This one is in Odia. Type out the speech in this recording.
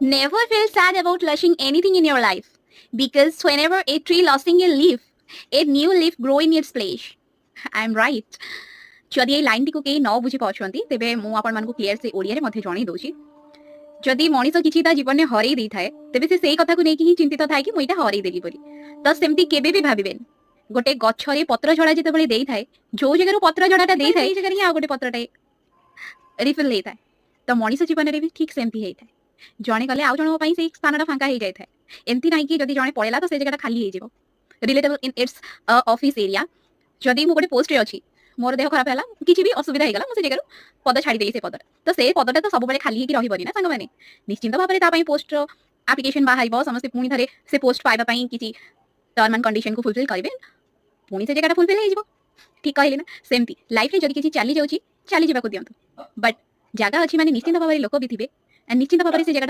Never feel sad about losing anything in your life because whenever a tree losing a leaf, a new leaf grow in its place. I'm right. ଯଦି ଏଇ ଲାଇନଟିକୁ କେହି ନ ବୁଝି ପାରୁଛନ୍ତି ତେବେ ମୁଁ ଆପଣମାନଙ୍କୁ କ୍ଲିୟର ସେ ଓଡ଼ିଆରେ ମଧ୍ୟ ଜଣେଇ ଦଉଛି ଯଦି ମଣିଷ କିଛି ତା ଜୀବନରେ ହରେଇ ଦେଇଥାଏ ତେବେ ସେ ସେଇ କଥାକୁ ନେଇକି ହିଁ ଚିନ୍ତିତ ଥାଏ କି ମୁଁ ଏଇଟା ହରେଇ ଦେଲି ବୋଲି ତ ସେମିତି କେବେ ବି ଭାବିବେନି ଗୋଟେ ଗଛରେ ପତ୍ର ଝଡ଼ା ଯେତେବେଳେ ଦେଇଥାଏ ଯୋଉ ଜାଗାରୁ ପତ୍ର ଝଡ଼ାଟା ଦେଇଥାଏ ସେଇ ଜାଗାରେ ହିଁ ଆଉ ଗୋଟେ ପତ୍ରଟେ ରିଫିଲ୍ ହେଇଥାଏ ତ ମଣିଷ ଜୀବନରେ ବି ଠିକ୍ ସେମିତି ହେଇଥାଏ ଜଣେ ଗଲେ ଆଉ ଜଣଙ୍କ ପାଇଁ ସେଇ ସ୍ଥାନଟା ଫାଙ୍କା ହେଇଯାଇଥାଏ ଏମିତି ନାହିଁ କି ଯଦି ଜଣେ ପଳେଇଲା ତ ସେ ଜାଗାଟା ଖାଲି ହେଇଯିବ ରିଲେଟେବଲ୍ ଇନ୍ ଇଟ୍ସ ଅଫିସ୍ ଏରିଆ ଯଦି ମୁଁ ଗୋଟେ ପୋଷ୍ଟରେ ଅଛି ମୋର ଦେହ ଖରାପ ହେଲା କିଛି ବି ଅସୁବିଧା ହେଇଗଲା ମୁଁ ସେ ଜାଗାରୁ ପଦ ଛାଡ଼ିଦେଲି ସେ ପଦଟା ତ ସେ ପଦଟା ତ ସବୁବେଳେ ଖାଲି ହେଇକି ରହିବନି ନା ସାଙ୍ଗମାନେ ନିଶ୍ଚିନ୍ତ ଭାବରେ ତା ପାଇଁ ପୋଷ୍ଟର ଆପ୍ଲିକେସନ୍ ବାହାରିବ ସମସ୍ତେ ପୁଣି ଥରେ ସେ ପୋଷ୍ଟ ପାଇବା ପାଇଁ କିଛି ଟର୍ମ ଆଣ୍ଡ କଣ୍ଡିସନକୁ ଫୁଲଫିଲ୍ କରିବେ ପୁଣି ସେ ଜାଗାଟା ଫୁଲଫିଲ୍ ହେଇଯିବ ଠିକ୍ କହିଲି ନା ସେମିତି ଲାଇଫ୍ରେ ଯଦି କିଛି ଚାଲିଯାଉଛି ଚାଲିଯିବାକୁ ଦିଅନ୍ତୁ ବଟ୍ ଜାଗା ଅଛି ମାନେ ନିଶ୍ଚିନ୍ତ ଭାବରେ ଲୋକ ବି ଥିବେ ନିଶ୍ଚିନ୍ତ ଭାବରେ ସେ ଜାଗାଟା